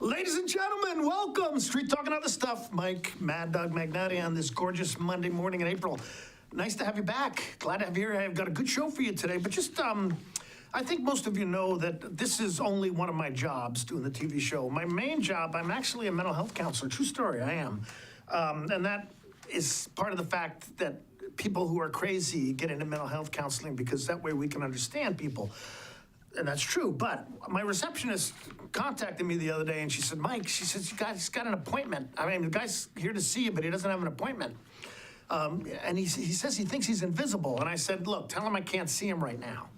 Ladies and gentlemen, welcome. Street Talk and Other Stuff. Mike, Maddog Magnotti on this gorgeous Monday morning in April. Nice to have you back. Glad to have you here. I've got a good show for you today, but just, I think most of you know that this is only one of my jobs, doing the TV show. My main job, I'm actually a mental health counselor. True story, I am. And that is part of the fact that people who are crazy get into mental health counseling because that way we can understand people. And that's true, but my receptionist contacted me the other day and she said, Mike, she says, you guys got an appointment. I mean, the guy's here to see you, but he doesn't have an appointment. And he says he thinks he's invisible. And I said, look, tell him I can't see him right now.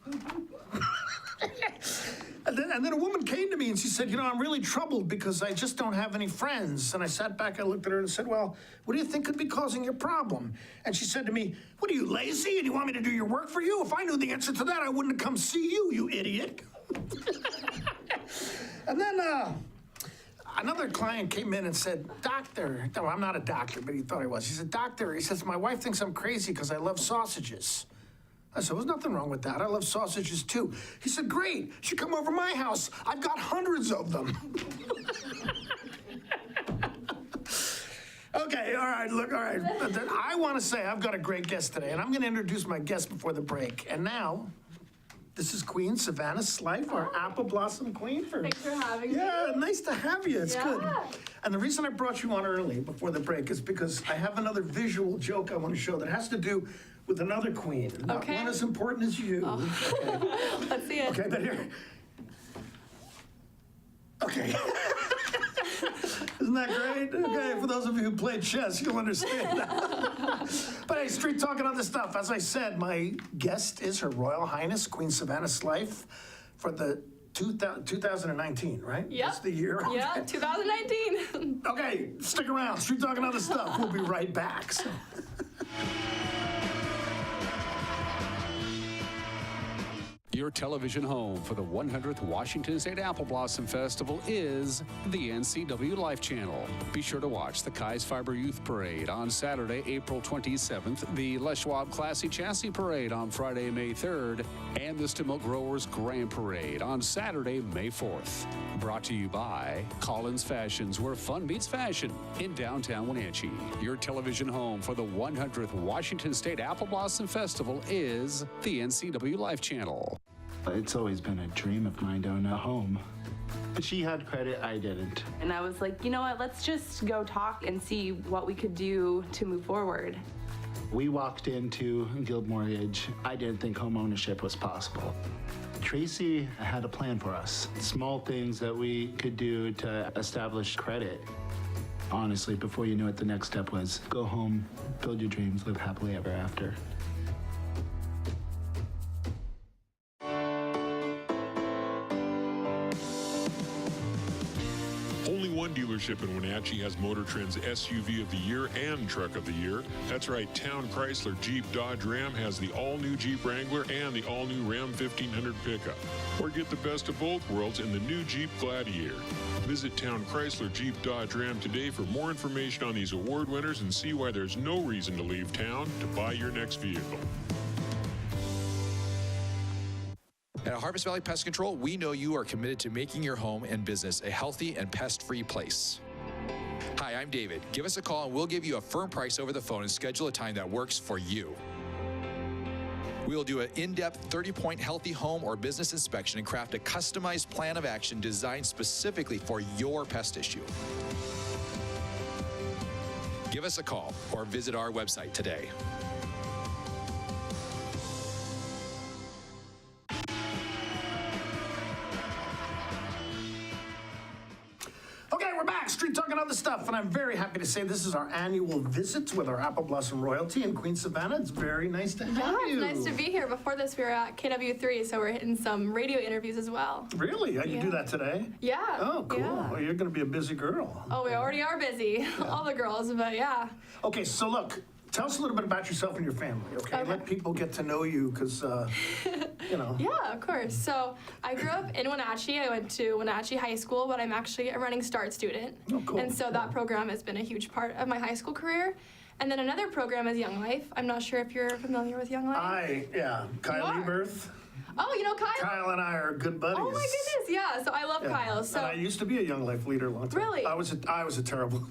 And then a woman came to me and she said, you know, I'm really troubled because I just don't have any friends. And I sat back, I looked at her and said, well, what do you think could be causing your problem? And she said to me, what are you, lazy? And you want me to do your work for you? If I knew the answer to that, I wouldn't have come see you, you idiot. And then another client came in and said, doctor, no, I'm not a doctor, but he thought he was. He said, doctor, he says, my wife thinks I'm crazy because I love sausages. I said, there's nothing wrong with that. I love sausages too. He said, great, she come over my house. I've got hundreds of them. Okay, all right, look, all right. I want to say I've got a great guest today, and I'm going to introduce my guest before the break. And now, this is Queen Savannah Slife, our apple blossom queen. Thanks for having me. Yeah, nice to have you. It's good. And the reason I brought you on early before the break is because I have another visual joke I want to show that has to do with another queen. Not one as important as you. Oh. Okay. Let's see it. Okay, but here. Okay. Isn't that great? Okay, for those of you who play chess, you'll understand that. But hey, Street Talking Other Stuff. As I said, my guest is Her Royal Highness, Queen Savannah Slife, for the 2019, right? Yep. That's the year. Yeah, Okay. 2019. Okay, stick around. Street Talking Other Stuff. We'll be right back. So. Your television home for the 100th Washington State Apple Blossom Festival is the NCW Life Channel. Be sure to watch the Kai's Fiber Youth Parade on Saturday, April 27th, the Les Schwab Classy Chassis Parade on Friday, May 3rd, and the Stimmel Growers Grand Parade on Saturday, May 4th. Brought to you by Collins Fashions, where fun meets fashion in downtown Wenatchee. Your television home for the 100th Washington State Apple Blossom Festival is the NCW Life Channel. It's always been a dream of mine to own a home. She had credit, I didn't. And I was like, you know what, let's just go talk and see what we could do to move forward. We walked into Guild Mortgage. I didn't think home ownership was possible. Tracy had a plan for us. Small things that we could do to establish credit. Honestly, before you knew it, the next step was go home, build your dreams, live happily ever after. Only one dealership in Wenatchee has Motor Trend's SUV of the Year and Truck of the Year. That's right, Town Chrysler Jeep Dodge Ram has the all-new Jeep Wrangler and the all-new Ram 1500 pickup. Or get the best of both worlds in the new Jeep Gladiator. Visit Town Chrysler Jeep Dodge Ram today for more information on these award winners and see why there's no reason to leave town to buy your next vehicle. At Harvest Valley Pest Control, we know you are committed to making your home and business a healthy and pest-free place. Hi, I'm David. Give us a call and we'll give you a firm price over the phone and schedule a time that works for you. We will do an in-depth 30-point healthy home or business inspection and craft a customized plan of action designed specifically for your pest issue. Give us a call or visit our website today. Street Talking Other Stuff, and I'm very happy to say this is our annual visit with our Apple Blossom royalty in Queen Savannah. It's very nice to have you. It's nice to be here. Before this, we were at KW3, so we're hitting some radio interviews as well. Really? You do that today? Yeah. Oh, cool. Yeah. Well, you're going to be a busy girl. Oh, we already are busy. Yeah. All the girls, but yeah. Okay, so look, tell us a little bit about yourself and your family, okay? Let people get to know you, because, you know. Yeah, of course. So I grew up in Wenatchee. I went to Wenatchee High School, but I'm actually a Running Start student. Oh, cool. And so that program has been a huge part of my high school career. And then another program is Young Life. I'm not sure if you're familiar with Young Life. Kyle are. Eberth. Oh, you know Kyle? Kyle and I are good buddies. Oh my goodness, yeah. So I love Yeah. Kyle. So And I used to be a Young Life leader a long time. Really? I was a terrible.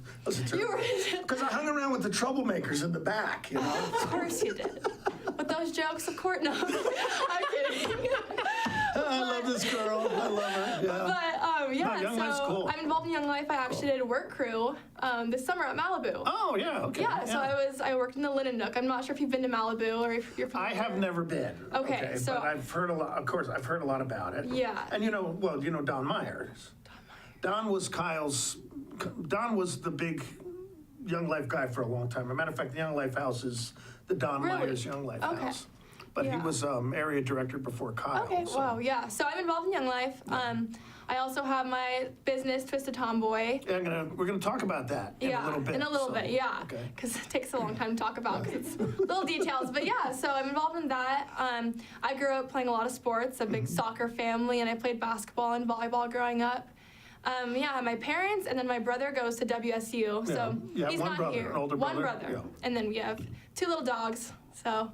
you were. Because I hung around with the troublemakers in the back, you know. Of course you did. With those jokes, of course. No, I'm kidding. I love this girl. I love her. Yeah. But yeah, No, Young Life's so cool. I'm involved in Young Life. I actually did a work crew this summer at Malibu. Oh yeah. Okay. Yeah, so I worked in the Linen Nook. I'm not sure if you've been to Malibu or if you're familiar. I have never been. Okay, so- but I've heard a lot. Of course, I've heard a lot about it. Yeah. And you know Don Myers. Don was Kyle's. Don was the big Young Life guy for a long time. As a matter of fact, the Young Life house is the Don Really? Myers Young Life Okay. house. But he Yeah. was area director before Kyle. Okay, so- wow, yeah. So I'm involved in Young Life. I also have my business, Twisted Tomboy. Yeah, we're gonna talk about that in a little bit. In a little so- bit, yeah. Okay. Because it takes a long time to talk about because it's little details. But yeah, so I'm involved in that. I grew up playing a lot of sports, a big Mm-hmm. soccer family, and I played basketball and volleyball growing up. Yeah, my parents, and then my brother goes to WSU, so Yeah, he's one not brother, here. an older one brother, yeah. And then we have 2 little dogs, so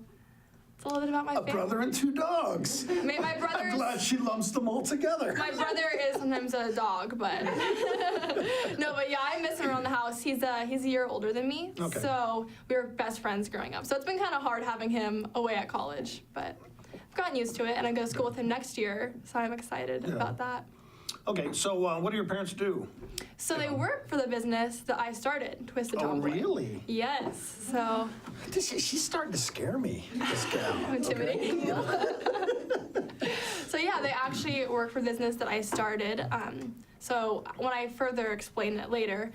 it's a little bit about my A family. brother and 2 dogs. My brother I'm is- glad she lumps them all together. My brother is sometimes a dog, but no, but yeah, I miss him around the house. He's a year older than me, Okay. so we were best friends growing up. So it's been kind of hard having him away at college, but I've gotten used to it, and I go to school with him next year, so I'm excited about that. Okay, so what do your parents do? So they work for the business that I started, Twisted Oh, Tomboy. really? Yes. So She's starting to scare me, this gal. intimidating. So yeah, they actually work for the business that I started. So when I further explain it later,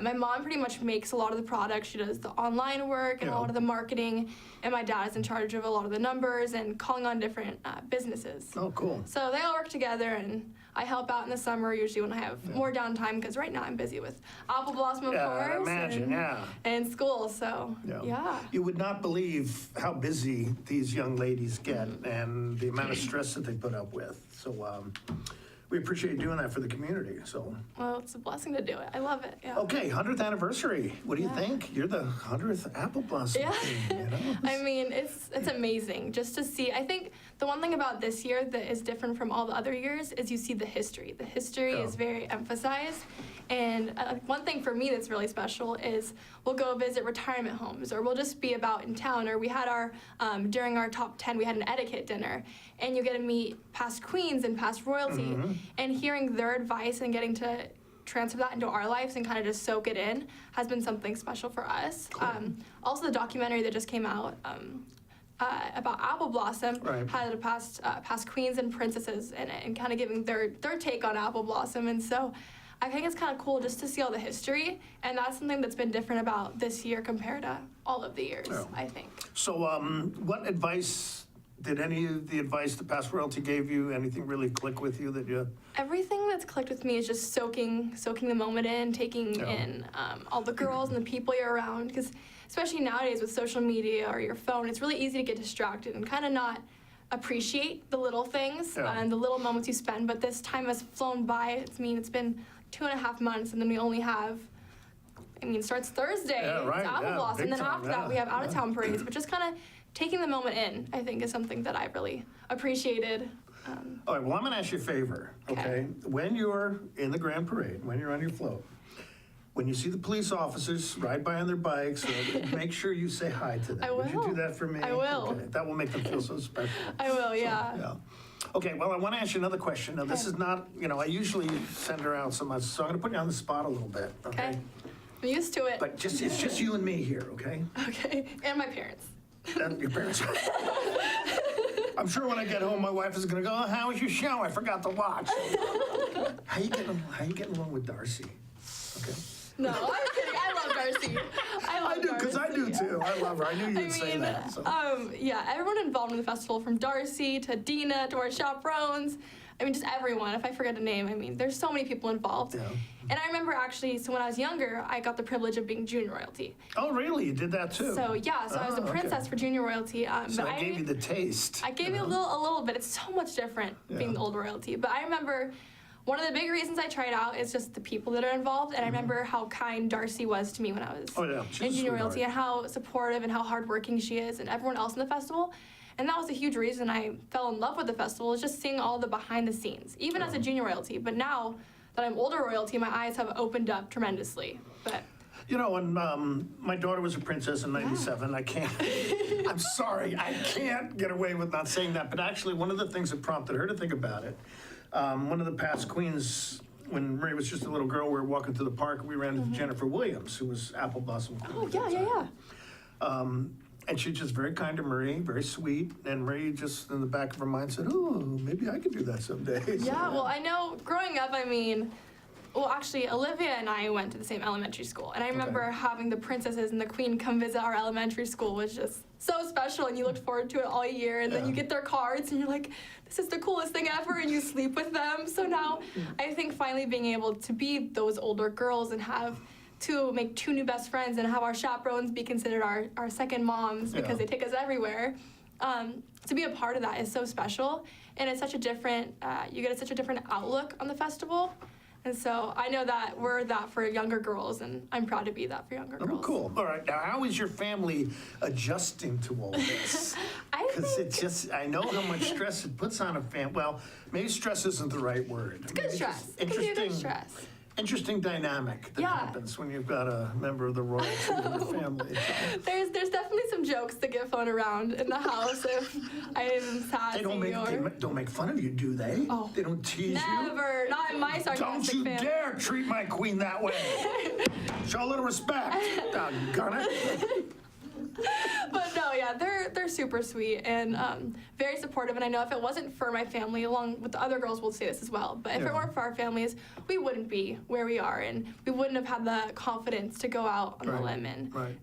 my mom pretty much makes a lot of the products. She does the online work and a Yeah. lot of the marketing, and my dad is in charge of a lot of the numbers and calling on different businesses. Oh, cool. So they all work together, and I help out in the summer usually when I have more downtime because right now I'm busy with Apple Blossom, of Yeah, I course, imagine, and, yeah. and school. So yeah. You would not believe how busy these young ladies get and the amount of stress that they put up with. So we appreciate you doing that for the community. So, Well, it's a blessing to do it. I love it. Yeah. okay, 100th anniversary. What do you think? You're the 100th Apple Blossom Yeah. Queen, you know? I mean, it's amazing just to see. I think the one thing about this year that is different from all the other years is you see the history. The history Yeah. is very emphasized. And one thing for me that's really special is we'll go visit retirement homes, or we'll just be about in town, or we had our, during our top 10, we had an etiquette dinner, and you get to meet past queens and past royalty, and hearing their advice and getting to transfer that into our lives and kind of just soak it in has been something special for us. Also, the documentary that just came out about Apple Blossom Right. had a past queens and princesses in it, and kind of giving their take on Apple Blossom. And so I think it's kind of cool just to see all the history, and that's something that's been different about this year compared to all of the years, Yeah. I think. So what advice, did any of the advice the past royalty gave you, anything really click with you that you... Everything that's clicked with me is just soaking the moment in, taking in all the girls and the people you're around, because especially nowadays with social media or your phone, it's really easy to get distracted and kind of not appreciate the little things and the little moments you spend. But this time has flown by. It's been 2.5 months, and then we only have, it starts Thursday. Yeah, right, It's Apple yeah, Blossom, and big then time, after that yeah, we have out-of-town parades. But just kind of taking the moment in, I think, is something that I really appreciated. All right, well, I'm going to ask you a favor, okay? When you're in the Grand Parade, when you're on your float, when you see the police officers ride by on their bikes, make sure you say hi to them. I Would you will. do that for me? I will. Okay, that will make them feel so special. I will, yeah. Yeah. Okay, well, I want to ask you another question. Now, this is not, I usually send her out so much, so I'm going to put you on the spot a little bit, okay? Okay. I'm used to it. But it's just you and me here, okay? Okay, and my parents. And your parents. I'm sure when I get home, my wife is going to go, oh, how was your show? I forgot to watch. How you getting along with Darcy? Okay. No, I'm kidding. I love Darcy. I do, because I do too. I love her. I knew you'd say that. So. Yeah, everyone involved in the festival, from Darcy to Dina to our chaperones. Just everyone. If I forget a name, there's so many people involved. Yeah. And I remember actually, so when I was younger, I got the privilege of being junior royalty. Oh, really? You did that too? So yeah, so I was the Oh, okay. princess for junior royalty. So but I gave you the taste. I gave you a little bit. It's so much different being the old royalty. But I remember one of the big reasons I tried out is just the people that are involved, and I remember how kind Darcy was to me when I was Oh, yeah. She's a in junior sweetheart. royalty, and how supportive and how hardworking she is, and everyone else in the festival. And that was a huge reason I fell in love with the festival, is just seeing all the behind the scenes, even as a junior royalty. But now that I'm older royalty, my eyes have opened up tremendously. But You know, when my daughter was a princess in '97, I can't, I'm sorry, I can't get away with not saying that. But actually, one of the things that prompted her to think about it, one of the past queens, when Marie was just a little girl, we were walking through the park, we ran into Jennifer Williams, who was Apple Blossom Queen. oh at that yeah, yeah, time. yeah. And she's just very kind to Marie, very sweet. And Marie just in the back of her mind said, oh, maybe I could do that someday. So, Yeah, well, I know growing up, I mean, well, actually, Olivia and I went to the same elementary school. And I remember having the princesses and the queen come visit our elementary school was just so special. And you looked forward to it all year. And then you get their cards and you're like, this is the coolest thing ever. And you sleep with them. So now I think finally being able to be those older girls and make two new best friends and have our chaperones be considered our second moms because Yeah. they take us everywhere. To be a part of that is so special, and it's such a different, you get such a different outlook on the festival. And so I know that we're that for younger girls, and I'm proud to be that for younger Oh, girls. cool. All right. Now, how is your family adjusting to all this? I Because think it's just, I know how much stress it puts on a family. Well, maybe stress isn't the right word. It's good stress. It can be a good stress. Interesting dynamic that Yeah. happens when you've got a member of the royalty in your family. There's definitely some jokes that get thrown around in the house if I am sassy They don't make fun of you, do they? Oh. They don't tease you? Never, not in my sarcastic Don't you family. dare treat my queen that way. Show a little respect. Doggone it. But no, yeah, they're super sweet and very supportive. And I know if it wasn't for my family, along with the other girls, will say this as well. But if Yeah. it weren't for our families, we wouldn't be where we are, and we wouldn't have had the confidence to go out on the Right, limb and right.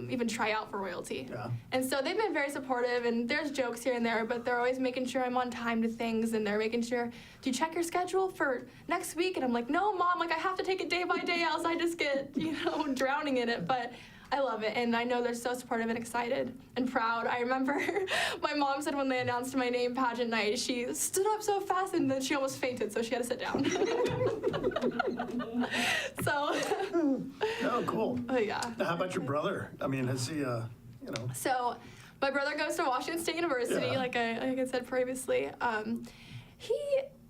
even try out for royalty. Yeah. And so they've been very supportive. And there's jokes here and there, but they're always making sure I'm on time to things, and they're making sure, do you check your schedule for next week? And I'm like, no, Mom, like I have to take it day by day, else I just get drowning in it. But I love it, and I know they're so supportive and excited and proud. I remember my mom said when they announced my name pageant night, she stood up so fast and then she almost fainted, so she had to sit down. So, Oh, cool. oh yeah. Now, how about your brother? I mean, has he, So, my brother goes to Washington State University, Yeah. like I said previously.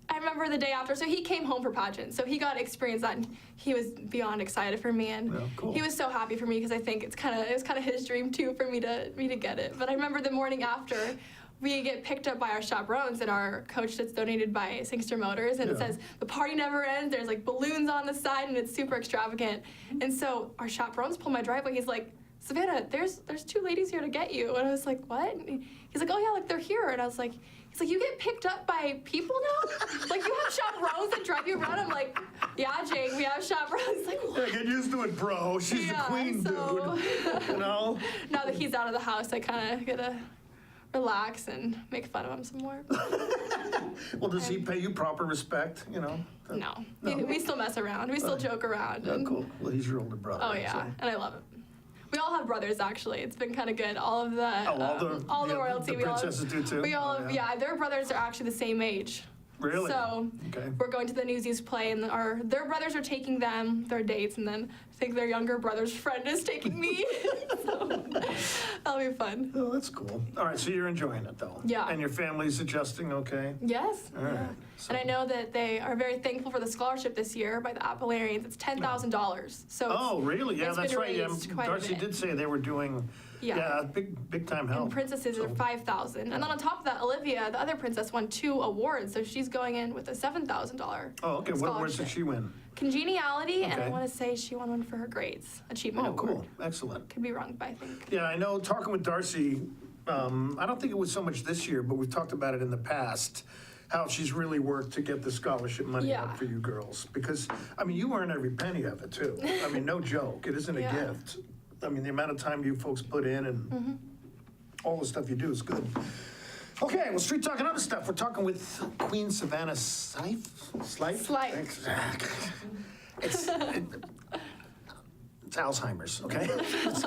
I remember the day after, so he came home for pageant, so he got to experience that, and he was beyond excited for me, and Yeah, cool. he was so happy for me because I think it was kind of his dream too for me to get it. But I remember the morning after, we get picked up by our chaperones and our coach that's donated by Singster Motors, and it Yeah. says the party never ends. There's like balloons on the side, and it's super extravagant. And so our chaperones pull my driveway. He's like, Savannah, there's two ladies here to get you. And I was like, what? And he's like, oh yeah, like they're here. And I was like, he's like, you get picked up by people now? Like you have chaperones that drive you around? I'm like, yeah, Jake, we have chaperones. He's like, what? yeah, get used to it, bro. She's the queen, so- dude. You know? Now that he's out of the house, I kind of get to relax and make fun of him some more. Well, does he pay you proper respect, No, we still mess around. We still joke around. Oh, and- cool. Well, he's your older brother. Oh yeah, so- and I love it. We all have brothers, actually. It's been kind of good. All of the all the royalty. the princesses do too? We all Oh, have, yeah. yeah. Their brothers are actually the same age. Really? So Okay. we're going to the Newsies play, and their brothers are taking them their dates, and then I think their younger brother's friend is taking me. So that'll be fun. Oh, that's cool. All right, so you're enjoying it though. Yeah. And your family's adjusting, okay? Yes. All right. Yeah. So- And I know that they are very thankful for the scholarship this year by the Appalarians. It's $10,000. So Oh, really? Yeah, it's that's been right. Yeah, raised quite a Darcy bit. did say they were doing. Yeah. big time help. And princesses are So- 5,000, and then on top of that, Olivia, the other princess, won 2 awards, so she's going in with a $7,000. Oh, okay. What awards did scholarship. she win? Congeniality, and I Okay. want to say she won one for her grades, achievement Oh, award. cool. Excellent. Could be wrong, but I think. Yeah, I know. Talking with Darcy, I don't think it was so much this year, but we've talked about it in the past. How she's really worked to get the scholarship money Yeah. up for you girls, because I mean, you earn every penny of it too. I mean, no joke. It isn't a Yeah. gift. I mean, the amount of time you folks put in and all the stuff you do is good. Okay, well, street talking other stuff. We're talking with Queen Savannah Slife. Slife. Thanks. It's Alzheimer's, okay?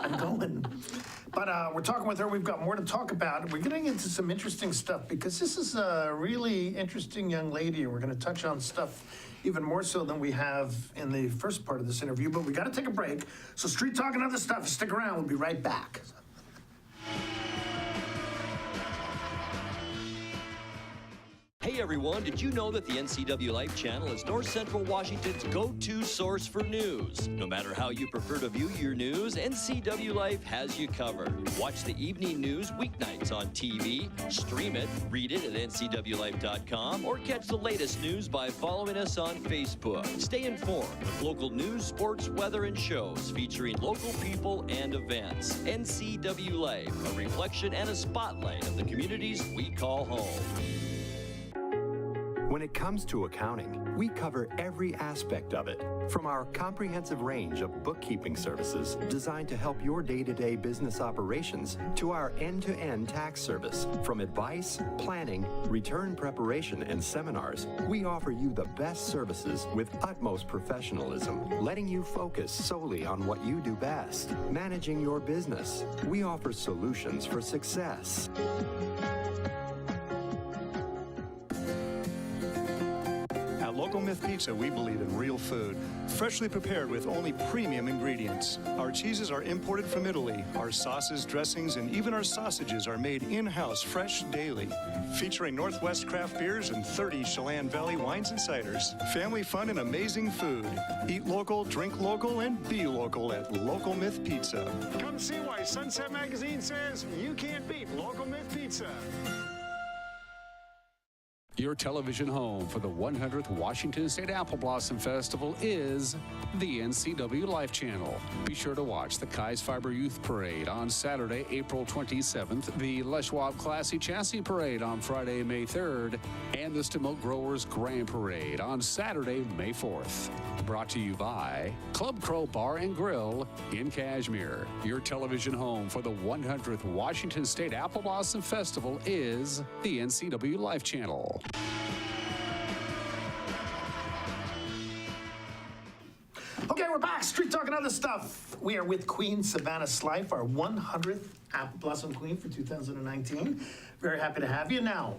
I'm going. But we're talking with her. We've got more to talk about. We're getting into some interesting stuff because this is a really interesting young lady, and we're going to touch on stuff even more so than we have in the first part of this interview. But we got to take a break. So Street Talk and other stuff, stick around. We'll be right back. Hey everyone, did you know that the NCW Life channel is North Central Washington's go-to source for news? No matter how you prefer to view your news, NCW Life has you covered. Watch the evening news weeknights on TV, stream it, read it at ncwlife.com, or catch the latest news by following us on Facebook. Stay informed with local news, sports, weather, and shows featuring local people and events. NCW Life, a reflection and a spotlight of the communities we call home. When it comes to accounting, we cover every aspect of it, from our comprehensive range of bookkeeping services designed to help your day-to-day business operations to our end-to-end tax service. From advice, planning, return preparation, and seminars, we offer you the best services with utmost professionalism, letting you focus solely on what you do best, managing your business. We offer solutions for success. Local Myth Pizza, we believe in real food, freshly prepared with only premium ingredients. Our cheeses are imported from Italy. Our sauces, dressings, and even our sausages are made in-house, fresh daily. Featuring Northwest craft beers and 30 Chelan Valley wines and ciders. Family fun and amazing food. Eat local, drink local, and be local at Local Myth Pizza. Come see why Sunset Magazine says you can't beat Local Myth Pizza. Your television home for the 100th Washington State Apple Blossom Festival is the NCW Life Channel. Be sure to watch the Kai's Fiber Youth Parade on Saturday, April 27th, the Les Schwab Classy Chassis Parade on Friday, May 3rd, and the Stimult Growers Grand Parade on Saturday, May 4th. Brought to you by Club Crow Bar and Grill in Cashmere. Your television home for the 100th Washington State Apple Blossom Festival is the NCW Life Channel. Okay, we're back. Street Talk and other stuff. We are with Queen Savannah Slife, our 100th Apple Blossom Queen for 2019. Very happy to have you. Now,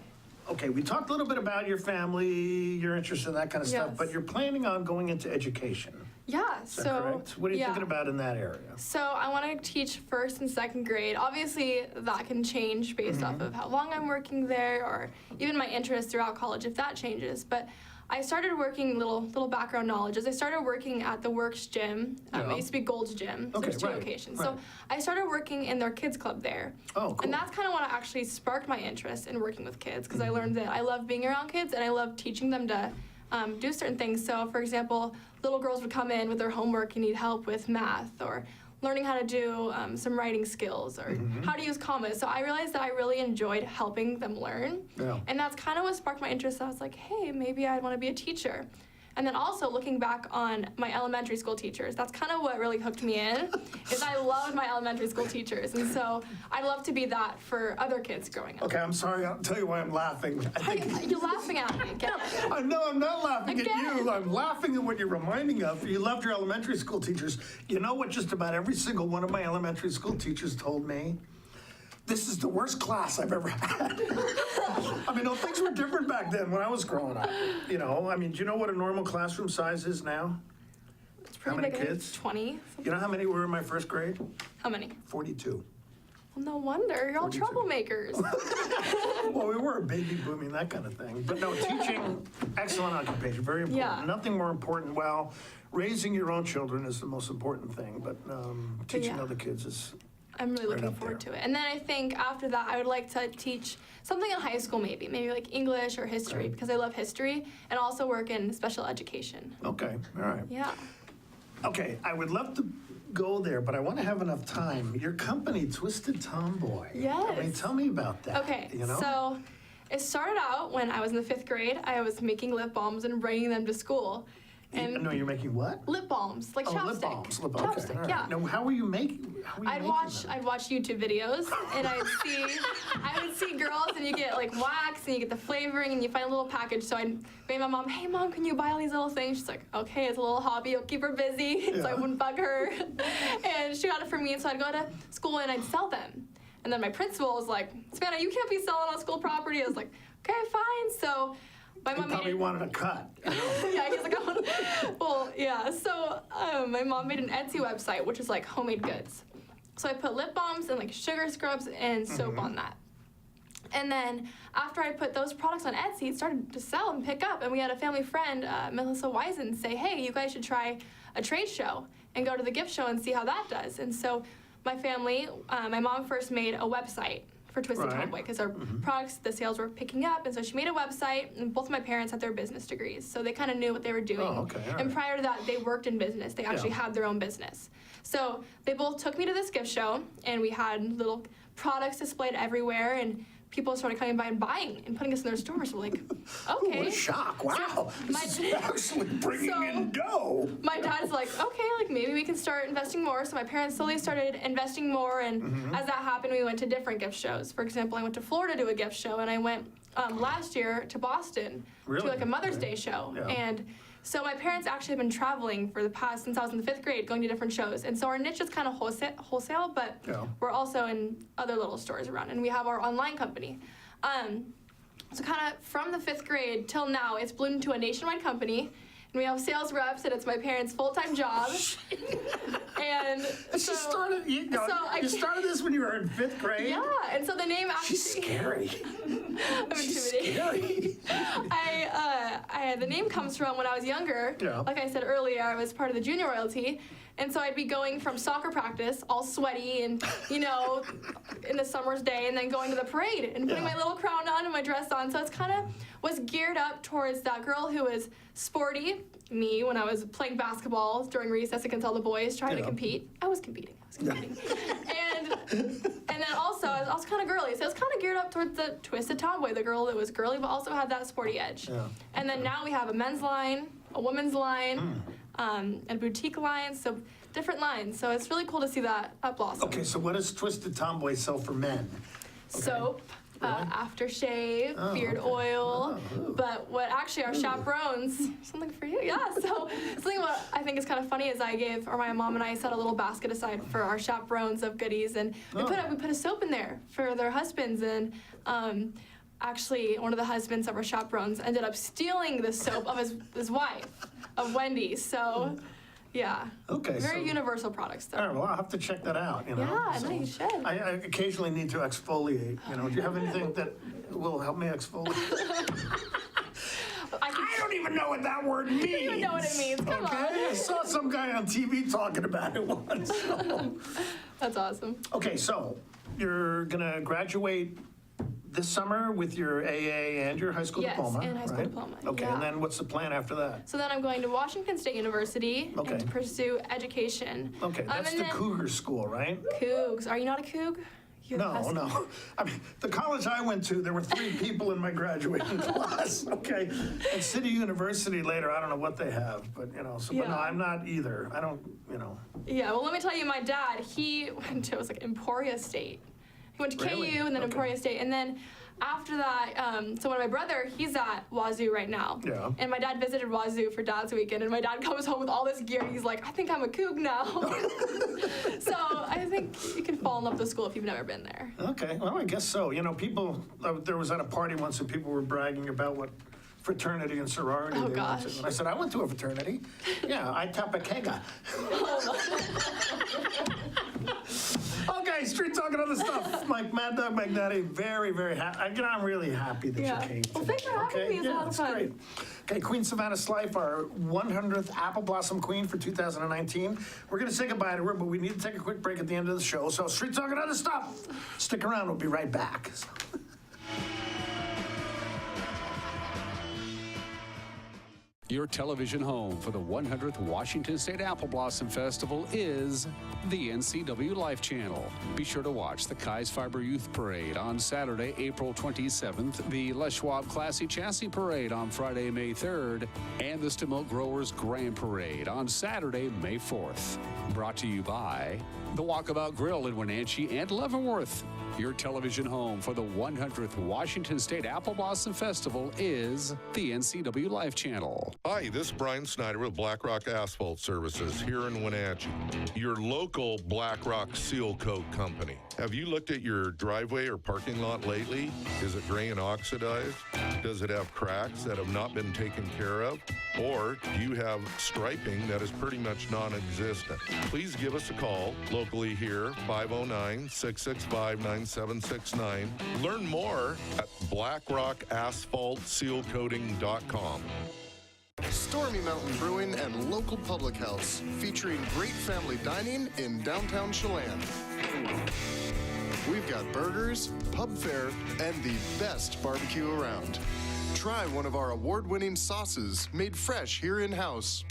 okay, we talked a little bit about your family, your interest in that kind of stuff, Yes. but you're planning on going into education. Yeah, Is that so correct? What are you yeah. thinking about in that area? So I want to teach first and second grade. Obviously, that can change based off of how long I'm working there, or even my interest throughout college if that changes. But I started working, little background knowledge, is I started working at the Works gym. Yeah. It used to be Gold's Gym. Okay, There's two right, locations. right. So I started working in their kids club there. Oh, cool. And that's kind of what actually sparked my interest in working with kids, because I learned that I love being around kids and I love teaching them to do certain things. So, for example, little girls would come in with their homework and need help with math, or learning how to do some writing skills, or how to use commas. So I realized that I really enjoyed helping them learn. Yeah. And that's kind of what sparked my interest. I was like, hey, maybe I'd want to be a teacher. And then also looking back on my elementary school teachers, that's kind of what really hooked me in, is I loved my elementary school teachers. And so I'd love to be that for other kids growing up. Okay, I'm sorry. I'll tell you why I'm laughing. I think You're laughing at me again. No, I'm not laughing at Again. you. I'm laughing at what you're reminding of. You loved your elementary school teachers. You know what just about every single one of my elementary school teachers told me? This is the worst class I've ever had. I mean, no, things were different back then when I was growing up. You know, I mean, do you know what a normal classroom size is now? It's pretty How many big, I think kids? 20. You know how many were in my first grade? How many? 42. Well, no wonder. You're all 42. troublemakers. Well, we were baby booming, that kind of thing. But no, teaching, excellent occupation, very important. Yeah. Nothing more important. Well, raising your own children is the most important thing, but teaching yeah. other kids is I'm really Right looking up forward there. to it. And then I think after that, I would like to teach something in high school, maybe like English or history, Right. because I love history, and also work in special education. okay. All right. Yeah. Okay, I would love to go there, but I want to have enough time. Your company, Twisted Tomboy. I mean, Yes. tell me about that. Okay, You know? so it started out when I was in the 5th grade. I was making lip balms and bringing them to school. And No, you're making what? lip balms, like Oh, chapstick. lip balms. Lip balms. Okay. Chapstick, all right. yeah. Now, how were you making? I'd watch YouTube videos, and I would see girls, and you get like wax, and you get the flavoring, and you find a little package. So I'd bring my mom, hey mom, can you buy all these little things? She's like, okay, it's a little hobby, it'll keep her busy, so I wouldn't bug her. And she got it for me, and so I'd go to school and I'd sell them. And then my principal was like, Savannah, you can't be selling on school property. I was like, okay, fine. So my mom probably wanted a cut. yeah, he's like, well, yeah. So my mom made an Etsy website, which is like homemade goods. So I put lip balms and like sugar scrubs and soap on that. And then after I put those products on Etsy, it started to sell and pick up. And we had a family friend, Melissa Wisen, say, hey, you guys should try a trade show and go to the gift show and see how that does. And so my family, my mom first made a website for Twisted Tomboy because our products, the sales were picking up, and so she made a website, and both of my parents had their business degrees, so they kind of knew what they were doing. Oh, okay, all and right. prior to that, they worked in business. They actually had their own business. So they both took me to this gift show, and we had little products displayed everywhere, and people started coming by and buying and putting us in their stores. We're like, okay. What a shock. Wow. This is actually bringing in dough. My dad's like, okay, like maybe we can start investing more. So my parents slowly started investing more, and as that happened, we went to different gift shows. For example, I went to Florida to a gift show, and I went last year to Boston to like a Mother's Day show. Yeah. And so my parents actually have been traveling for the past, since I was in the 5th grade, going to different shows. And so our niche is kind of wholesale, but we're also in other little stores around, and we have our online company. So kind of from the 5th grade till now, it's bloomed into a nationwide company, and we have sales reps, and it's my parents' full-time job. And She started, you started this when you were in 5th grade? Yeah, and so the name actually... She's scary. I'm She's intimidating. scary. The name comes from when I was younger. Yeah. Like I said earlier, I was part of the junior royalty. And so I'd be going from soccer practice, all sweaty and, in the summer's day, and then going to the parade and putting my little crown on and my dress on. So it's kind of was geared up towards that girl who was sporty, me, when I was playing basketball during recess against all the boys trying to compete. I was competing. And then also, I was also kind of girly. So it was kind of geared up towards the Twisted Tomboy, the girl that was girly but also had that sporty edge. Yeah. And then now we have a men's line, a women's line, and a boutique line, so different lines. So it's really cool to see that blossom. Okay, so what does Twisted Tomboy sell for men? Soap, aftershave, beard oil, but what actually our chaperones, something for you, so something what I think is kind of funny is my mom and I set a little basket aside for our chaperones of goodies, and we put a soap in there for their husbands, and actually one of the husbands of our chaperones ended up stealing the soap of his wife, of Wendy, so yeah. Okay. Very universal products though. All right, well, I'll have to check that out, Yeah, So no, you should. I occasionally need to exfoliate, Do you have anything that will help me exfoliate? I don't even know what that word means. I don't even know what it means. Come on. I saw some guy on TV talking about it once. So. That's awesome. Okay, so you're gonna graduate this summer with your AA and your high school diploma. Yes, and high school diploma. Okay, and then what's the plan after that? So then I'm going to Washington State University Okay. and to pursue education. Okay, that's the Cougar School, right? Cougs. Are you not a Coug? No. I mean, the college I went to, there were 3 people in my graduating class, okay? And City University later, I don't know what they have, but, but no, I'm not either. I don't, Yeah, well, let me tell you, my dad, he went to, it was like Emporia State. He went to Really? KU and then Emporia State. And then after that, so when my brother, he's at Wazoo right now. Yeah. And my dad visited Wazoo for Dad's Weekend, and my dad comes home with all this gear, and he's like, I think I'm a Coug now. So I think you can fall in love with the school if you've never been there. Okay, well, I guess so. People, there was at a party once and people were bragging about what fraternity and sorority they went gosh. to. And I said, I went to a fraternity. Yeah, I Tapakega. Okay, street talking other stuff. Mike Maddog Magnotti, very, very happy. I'm really happy that you came today. Well, thanks for having me. It's a lot of fun. Great. Okay, Queen Savannah Slife, our 100th Apple Blossom Queen for 2019. We're going to say goodbye to her, but we need to take a quick break at the end of the show. So street talking other stuff. Stick around. We'll be right back. Your television home for the 100th Washington State Apple Blossom Festival is the NCW Life Channel. Be sure to watch the Kai's Fiber Youth Parade on Saturday, April 27th, the Les Schwab Classy Chassis Parade on Friday, May 3rd, and the Stimult Growers Grand Parade on Saturday, May 4th. Brought to you by the Walkabout Grill in Wenatchee and Leavenworth. Your television home for the 100th Washington State Apple Blossom Festival is the NCW Life Channel. Hi, this is Brian Snyder with Black Rock Asphalt Services here in Wenatchee, your local Black Rock Seal Coat company. Have you looked at your driveway or parking lot lately? Is it gray and oxidized? Does it have cracks that have not been taken care of? Or do you have striping that is pretty much non-existent? Please give us a call locally here, 509-665-9769. Learn more at blackrockasphaltsealcoating.com. Stormy Mountain Brewing and local public house, featuring great family dining in downtown Chelan. We've got burgers, pub fare, and the best barbecue around. Try one of our award-winning sauces made fresh here in-house.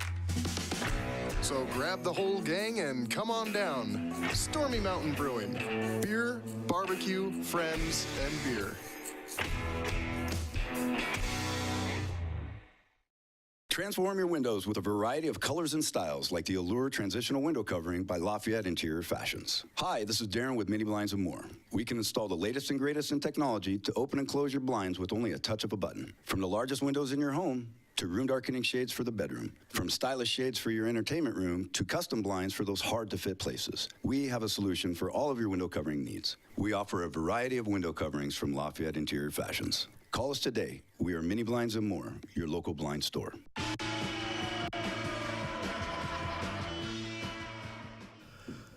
So grab the whole gang and come on down. Stormy Mountain Brewing. Beer, barbecue, friends, and beer. Transform your windows with a variety of colors and styles like the Allure Transitional Window Covering by Lafayette Interior Fashions. Hi, this is Darren with Mini Blinds and More. We can install the latest and greatest in technology to open and close your blinds with only a touch of a button. From the largest windows in your home to room darkening shades for the bedroom. From stylish shades for your entertainment room to custom blinds for those hard-to-fit places. We have a solution for all of your window covering needs. We offer a variety of window coverings from Lafayette Interior Fashions. Call us today. We are Mini Blinds and More, your local blind store.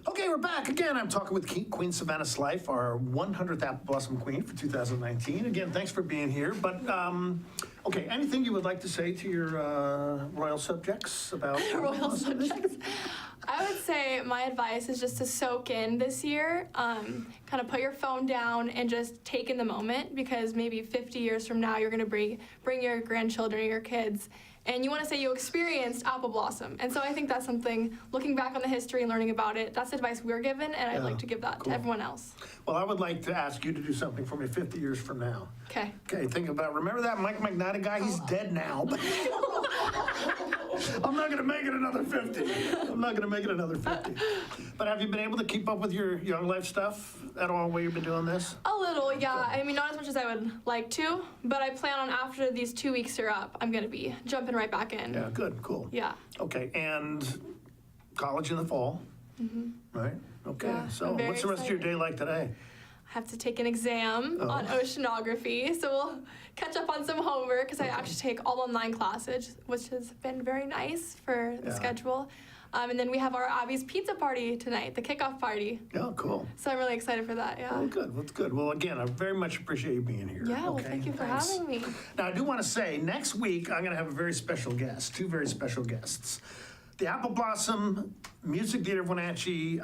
Okay, we're back again. I'm talking with Queen Savannah Slife, our 100th Apple Blossom Queen for 2019. Again, thanks for being here. But, okay, anything you would like to say to your royal subjects about Royal subjects. I would say my advice is just to soak in this year, kind of put your phone down and just take in the moment, because maybe 50 years from now you're going to bring your grandchildren or your kids, and you want to say you experienced Apple Blossom. And so I think that's something, looking back on the history and learning about it, that's advice we're given, and I'd like to give that to everyone else. Well, I would like to ask you to do something for me 50 years from now. Okay. Okay, think about, remember that Mike Magnotti guy? He's dead now. But I'm not going to make it another 50. I'm not going to make it another 50. But have you been able to keep up with your Young Life stuff at all while you've been doing this? A little, yeah. I mean, not as much as I would like to, but I plan on after these 2 weeks are up, I'm going to be jumping right back in. Yeah, good, cool. Yeah. Okay, and college in the fall, right? Okay, Yeah, so I'm very what's the rest of your day like today? I have to take an exam on oceanography, so we'll catch up on some homework, because I actually take all online classes, which has been very nice for the schedule. And then we have our Abby's pizza party tonight, the kickoff party. Oh, cool. So I'm really excited for that, yeah. Oh, good, that's good. Well, again, I very much appreciate you being here. Yeah, well, thank you for having me. Now, I do want to say, next week, I'm going to have a very special guest, two very special guests. The Apple Blossom Music Theater of Wenatchee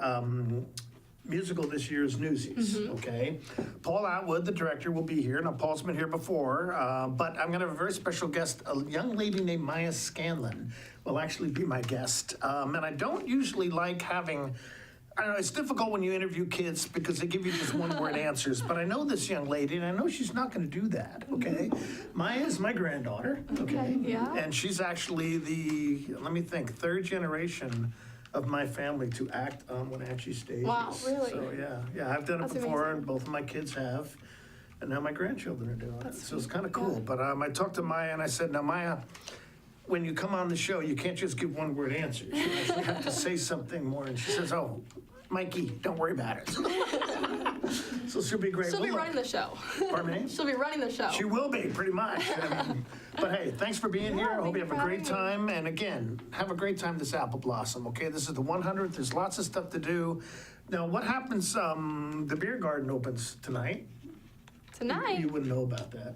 musical this year is Newsies, okay? Paul Atwood, the director, will be here. Now, Paul's been here before, but I'm going to have a very special guest. A young lady named Maya Scanlon will actually be my guest. And I don't usually like having, I don't know, it's difficult when you interview kids because they give you just one-word answers. But I know this young lady, and I know she's not going to do that, okay? Maya is my granddaughter, okay? Yeah. And she's actually the, let me think, third generation of my family to act on Wenatchee stages. Wow, really? So, yeah, I've done it That's before, amazing. and both of my kids have, and now my grandchildren are doing it. That's So it's kind of cool. But I talked to Maya, and I said, now, Maya, when you come on the show, you can't just give one-word answers. You actually have to say something more. And she says, oh, Mikey, don't worry about it. So she'll be great. She'll be Well, look, running the show. Pardon me? She'll be running the show. She will be, pretty much. But hey, thanks for being here. I hope thank you you have a for great having me. time. And again, have a great time this Apple Blossom, okay? This is the 100th. There's lots of stuff to do. Now, what happens, the beer garden opens tonight. Tonight? You wouldn't know about that.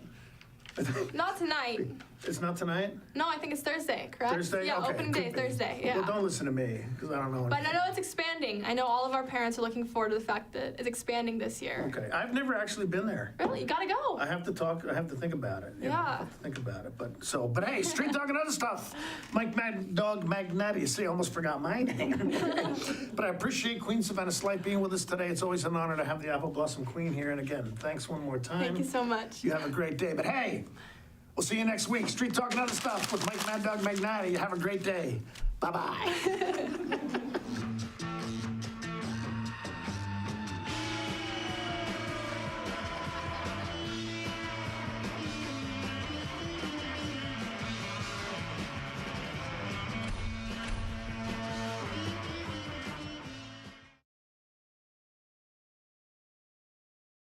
Not tonight. It's not tonight? No, I think it's Thursday, correct? Thursday? Yeah, Okay, opening could day, be. Thursday, yeah. Well, don't listen to me, because I don't know But I anything. know it's expanding. I know all of our parents are looking forward to the fact that it's expanding this year. Okay, I've never actually been there. Really? You gotta go. I have to think about it. you know, I Yeah. have to think about it. But hey, street talk and other stuff. Mike Maddog Magnotti. See, I almost forgot my name. But I appreciate Queen Savannah Slife being with us today. It's always an honor to have the Apple Blossom Queen here. And again, thanks one more time. Thank you so much. You have a great day. But hey, we'll see you next week. Street talk and other stuff with Mike Maddog Magnotti. Have a great day. Bye-bye.